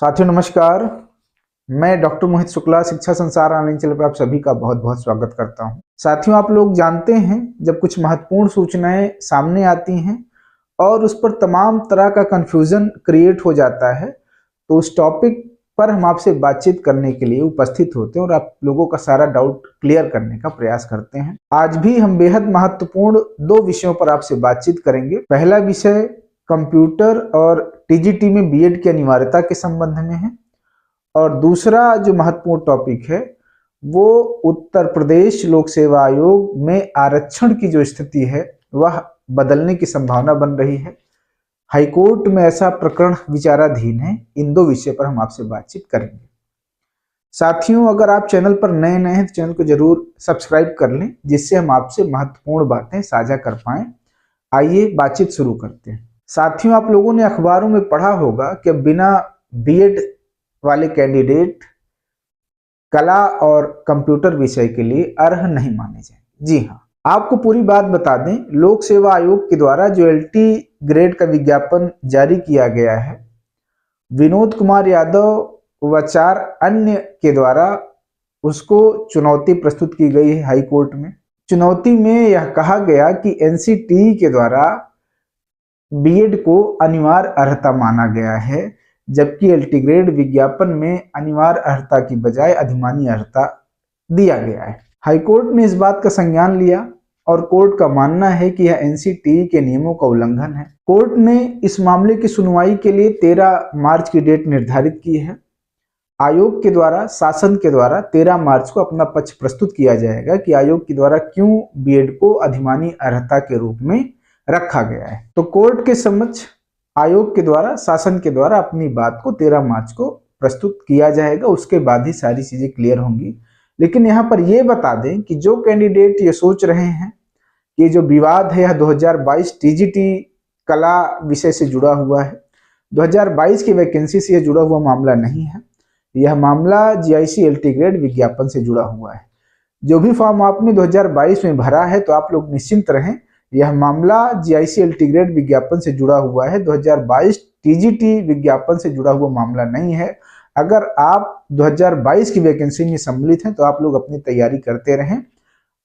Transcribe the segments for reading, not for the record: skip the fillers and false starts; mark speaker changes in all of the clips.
Speaker 1: साथियों नमस्कार, मैं डॉक्टर मोहित शुक्ला शिक्षा संसार ऑनलाइन चैनल पर आप सभी का बहुत बहुत स्वागत करता हूं। साथियों, आप लोग जानते हैं जब कुछ महत्वपूर्ण सूचनाएं सामने आती हैं और उस पर तमाम तरह का कंफ्यूजन क्रिएट हो जाता है, तो उस टॉपिक पर हम आपसे बातचीत करने के लिए उपस्थित होते हैं और आप लोगों का सारा डाउट क्लियर करने का प्रयास करते हैं। आज भी हम बेहद महत्वपूर्ण दो विषयों पर आपसे बातचीत करेंगे। पहला विषय कंप्यूटर और टीजीटी में बीएड की अनिवार्यता के संबंध में है और दूसरा जो महत्वपूर्ण टॉपिक है वो उत्तर प्रदेश लोक सेवा आयोग में आरक्षण की जो स्थिति है वह बदलने की संभावना बन रही है। हाईकोर्ट में ऐसा प्रकरण विचाराधीन है। इन दो विषय पर हम आपसे बातचीत करेंगे। साथियों, अगर आप चैनल पर नए हैं तो चैनल को जरूर सब्सक्राइब कर लें, जिससे हम आपसे महत्वपूर्ण बातें साझा कर पाएं। आइए बातचीत शुरू करते हैं। साथियों, आप लोगों ने अखबारों में पढ़ा होगा कि बिना बीएड वाले कैंडिडेट कला और कंप्यूटर विषय के लिए अर्ह नहीं माने जाएंगे। जी हाँ, आपको पूरी बात बता दें, लोक सेवा आयोग के द्वारा जो एलटी ग्रेड का विज्ञापन जारी किया गया है, विनोद कुमार यादव व 4 अन्य के द्वारा उसको चुनौती प्रस्तुत की गई है हाई कोर्ट में। चुनौती में यह कहा गया कि एनसीटीई के द्वारा बीएड को अनिवार्य अर्हता माना गया है, जबकि एलटी ग्रेड विज्ञापन में अनिवार्य अर्हता की बजाय अधिमानी अर्हता दिया गया है। हाईकोर्ट ने इस बात का संज्ञान लिया और कोर्ट का मानना है कि यह एनसीटीई के नियमों का उल्लंघन है। कोर्ट ने इस मामले की सुनवाई के लिए 13 मार्च की डेट निर्धारित की है। आयोग के द्वारा, शासन के द्वारा 13 मार्च को अपना पक्ष प्रस्तुत किया जाएगा कि आयोग के द्वारा क्यों बीएड को अधिमानी अर्हता के रूप में रखा गया है। तो कोर्ट के समक्ष आयोग के द्वारा, शासन के द्वारा अपनी बात को 13 मार्च को प्रस्तुत किया जाएगा। उसके बाद ही सारी चीजें क्लियर होंगी। लेकिन यहाँ पर यह बता दें कि जो कैंडिडेट ये सोच रहे हैं कि जो विवाद है यह 2022 टीजीटी कला विषय से जुड़ा हुआ है, 2022 की वैकेंसी से यह जुड़ा हुआ मामला नहीं है। यह मामला जीआईसी एलटी ग्रेड विज्ञापन से जुड़ा हुआ है। जो भी फॉर्म आपने 2022 में भरा है तो आप लोग निश्चिंत रहें, यह मामला जीआईसी एलटी ग्रेड विज्ञापन से जुड़ा हुआ है। 2022 टीजीटी विज्ञापन से जुड़ा हुआ मामला नहीं है। अगर आप 2022 की वैकेंसी में सम्मिलित हैं तो आप लोग अपनी तैयारी करते रहें।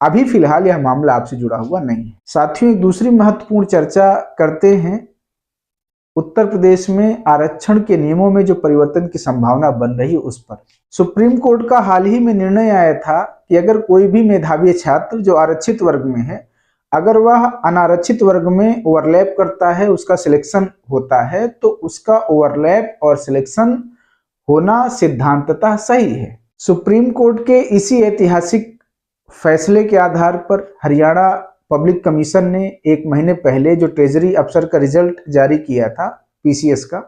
Speaker 1: अभी फिलहाल यह मामला आपसे जुड़ा हुआ नहीं है। साथियों, एक दूसरी महत्वपूर्ण चर्चा करते हैं। उत्तर प्रदेश में आरक्षण के नियमों में जो परिवर्तन की संभावना बन रही है उस पर सुप्रीम कोर्ट का हाल ही में निर्णय आया था कि अगर कोई भी मेधावी छात्र जो आरक्षित वर्ग में है, अगर वह अनारक्षित वर्ग में ओवरलैप करता है, उसका सिलेक्शन होता है, तो उसका ओवरलैप और सिलेक्शन होना सिद्धांततः सही है। सुप्रीम कोर्ट के इसी ऐतिहासिक फैसले के आधार पर हरियाणा पब्लिक कमीशन ने 1 महीने पहले जो ट्रेजरी अफसर का रिजल्ट जारी किया था पीसीएस का,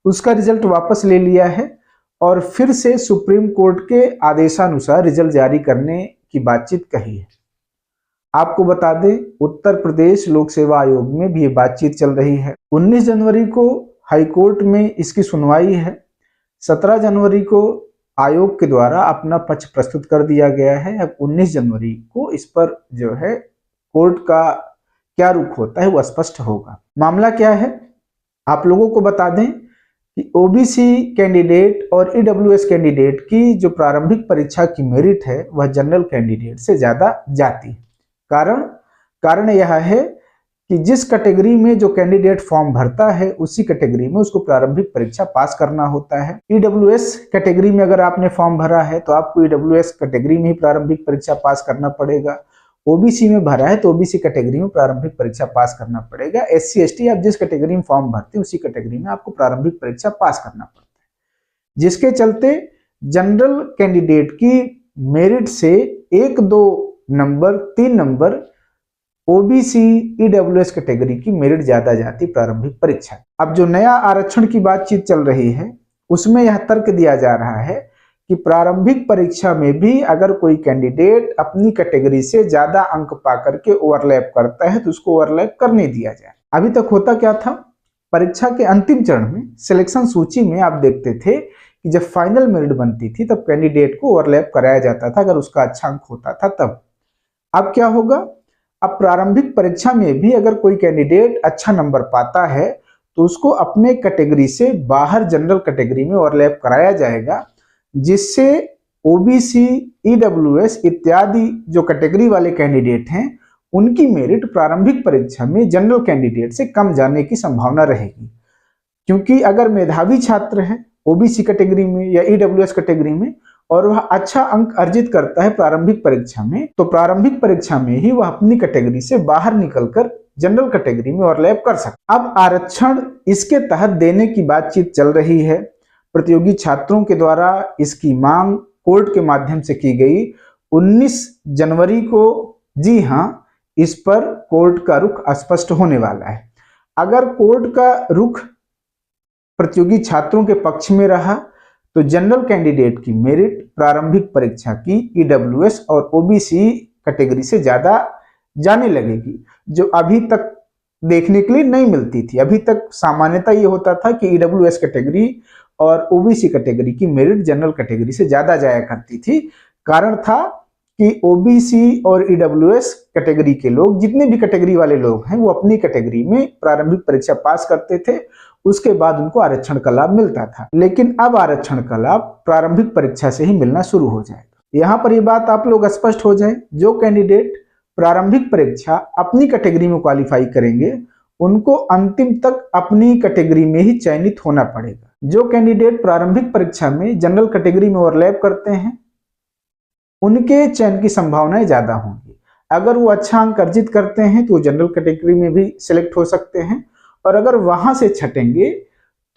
Speaker 1: उसका रिजल्ट वापस ले लिया है और फिर से सुप्रीम कोर्ट के आदेशानुसार रिजल्ट जारी करने की बातचीत कही है। आपको बता दें, उत्तर प्रदेश लोक सेवा आयोग में भी ये बातचीत चल रही है। 19 जनवरी को हाईकोर्ट में इसकी सुनवाई है। 17 जनवरी को आयोग के द्वारा अपना पक्ष प्रस्तुत कर दिया गया है। अब 19 जनवरी को इस पर जो है कोर्ट का क्या रुख होता है वो स्पष्ट होगा। मामला क्या है आप लोगों को बता दें कि ओबीसी कैंडिडेट और ईडब्ल्यूएस कैंडिडेट की जो प्रारंभिक परीक्षा की मेरिट है वह जनरल कैंडिडेट से ज्यादा जाती है। कारण यह है कि जिस कैटेगरी में जो कैंडिडेट फॉर्म भरता है उसी कैटेगरी में उसको प्रारंभिक परीक्षा पास करना होता है। ईडब्ल्यूएस कैटेगरी में अगर आपने फॉर्म भरा है तो आपको ईडब्ल्यूएस कैटेगरी में ही प्रारंभिक परीक्षा पास करना पड़ेगा। ओबीसी में भरा है तो ओबीसी कैटेगरी में प्रारंभिक परीक्षा पास करना पड़ेगा। एससी एसटी आप जिस कैटेगरी में फॉर्म भरते हैं उसी कैटेगरी में आपको प्रारंभिक परीक्षा पास करना पड़ता है, जिसके चलते जनरल कैंडिडेट की मेरिट से 1-2 number 3 number OBC EWS category की मेरिट ज्यादा जाती प्रारंभिक परीक्षा। अब जो नया आरक्षण की बातचीत चल रही है उसमें यह तर्क दिया जा रहा है कि प्रारंभिक परीक्षा में भी अगर कोई कैंडिडेट अपनी कैटेगरी से ज्यादा अंक पा करके ओवरलैप करता है तो उसको ओवरलैप करने दिया जाए। अभी तक होता क्या था, परीक्षा के अंतिम चरण में सिलेक्शन सूची में आप देखते थे कि जब फाइनल मेरिट बनती थी तब कैंडिडेट को ओवरलैप कराया जाता था अगर उसका अच्छा अंक होता था तब। अब क्या होगा, अब प्रारंभिक परीक्षा में भी अगर कोई कैंडिडेट अच्छा नंबर पाता है तो उसको अपने कैटेगरी से बाहर जनरल कैटेगरी में ओवरलैप कराया जाएगा, जिससे ओबीसी, ईडब्ल्यूएस इत्यादि जो कैटेगरी वाले कैंडिडेट हैं उनकी मेरिट प्रारंभिक परीक्षा में जनरल कैंडिडेट से कम जाने की संभावना रहेगी। क्योंकि अगर मेधावी छात्र है ओबीसी कैटेगरी में या ईडब्ल्यूएस कैटेगरी में और वह अच्छा अंक अर्जित करता है प्रारंभिक परीक्षा में, तो प्रारंभिक परीक्षा में ही वह अपनी कैटेगरी से बाहर निकलकर जनरल कैटेगरी में ओवरलैप कर सकता। अब आरक्षण इसके तहत देने की बातचीत चल रही है। प्रतियोगी छात्रों के द्वारा इसकी मांग कोर्ट के माध्यम से की गई 19 जनवरी को। जी हाँ, इस पर कोर्ट का रुख स्पष्ट होने वाला है। अगर कोर्ट का रुख प्रतियोगी छात्रों के पक्ष में रहा तो जनरल कैंडिडेट की मेरिट प्रारंभिक परीक्षा की ईडब्ल्यूएस और ओबीसी कैटेगरी से ज्यादा जाने लगेगी, जो अभी तक देखने के लिए नहीं मिलती थी। अभी तक सामान्यतः ये होता था कि ईडब्ल्यूएस कैटेगरी और ओबीसी कैटेगरी की मेरिट जनरल कैटेगरी से ज्यादा जाया करती थी। कारण था कि ओबीसी और ईडब्ल्यूएस कैटेगरी के लोग, जितने भी कैटेगरी वाले लोग हैं, वो अपनी कैटेगरी में प्रारंभिक परीक्षा पास करते थे, उसके बाद उनको आरक्षण का लाभ मिलता था। लेकिन अब आरक्षण का लाभ प्रारंभिक परीक्षा से ही मिलना शुरू हो जाएगा। यहाँ पर ये बात आप लोग स्पष्ट हो जाए, जो कैंडिडेट प्रारंभिक परीक्षा अपनी कैटेगरी में क्वालिफाई करेंगे उनको अंतिम तक अपनी कैटेगरी में ही चयनित होना पड़ेगा। जो कैंडिडेट प्रारंभिक परीक्षा में जनरल कैटेगरी में ओवरलैप करते हैं उनके चयन की संभावनाएं ज्यादा होंगी। अगर वो अच्छा अंक अर्जित करते हैं तो जनरल कैटेगरी में भी सिलेक्ट हो सकते हैं, और अगर वहां से छटेंगे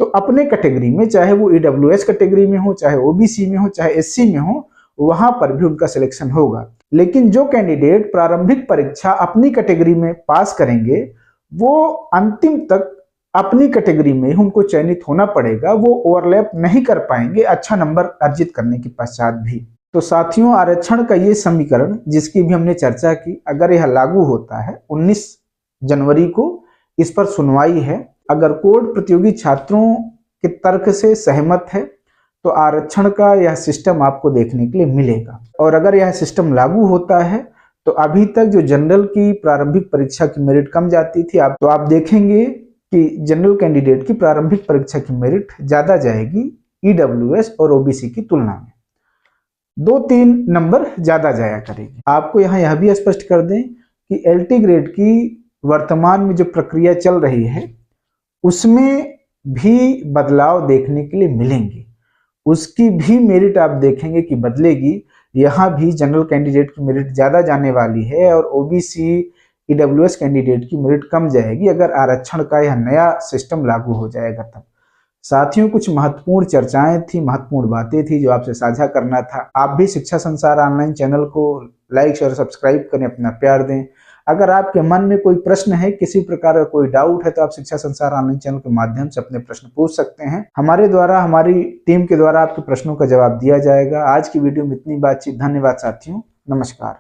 Speaker 1: तो अपने कैटेगरी में, चाहे वो ईडब्ल्यूएस कैटेगरी में हो, चाहे ओबीसी में हो, चाहे एससी में हो, वहां पर भी उनका सिलेक्शन होगा। लेकिन जो कैंडिडेट प्रारंभिक परीक्षा अपनी कैटेगरी में पास करेंगे वो अंतिम तक अपनी कैटेगरी में उनको चयनित होना पड़ेगा। वो ओवरलैप नहीं कर पाएंगे अच्छा नंबर अर्जित करने के पश्चात भी। तो साथियों, आरक्षण का ये समीकरण जिसकी भी हमने चर्चा की, अगर यह लागू होता है 19 जनवरी को इस पर सुनवाई है। अगर कोर्ट प्रतियोगी छात्रों के तर्क से सहमत है तो आरक्षण का यह सिस्टम आपको देखने के लिए मिलेगा। और अगर यह सिस्टम लागू होता है तो अभी तक जो जनरल की प्रारंभिक परीक्षा की मेरिट कम जाती थी, तो आप देखेंगे कि जनरल कैंडिडेट की प्रारंभिक परीक्षा की मेरिट ज्यादा जाएगी ईडब्ल्यूएस और ओबीसी की तुलना में, 2-3 नंबर ज्यादा जाया करेगी। आपको यहाँ यह भी स्पष्ट कर दें कि एलटी ग्रेड की वर्तमान में जो प्रक्रिया चल रही है उसमें भी बदलाव देखने के लिए मिलेंगे। उसकी भी मेरिट आप देखेंगे कि बदलेगी। यहाँ भी जनरल कैंडिडेट की मेरिट ज्यादा जाने वाली है और ओबीसी, ईडब्ल्यूएस कैंडिडेट की मेरिट कम जाएगी अगर आरक्षण का यह नया सिस्टम लागू हो जाएगा तब। साथियों, कुछ महत्वपूर्ण चर्चाएं थी, महत्वपूर्ण बातें थी जो आपसे साझा करना था। आप भी शिक्षा संसार ऑनलाइन चैनल को लाइक, शेयर, सब्सक्राइब करें, अपना प्यार दें। अगर आपके मन में कोई प्रश्न है, किसी प्रकार का कोई डाउट है, तो आप शिक्षा संसार ऑनलाइन चैनल के माध्यम से अपने प्रश्न पूछ सकते हैं। हमारे द्वारा, हमारी टीम के द्वारा आपके प्रश्नों का जवाब दिया जाएगा। आज की वीडियो में इतनी बातचीत। धन्यवाद साथियों, नमस्कार।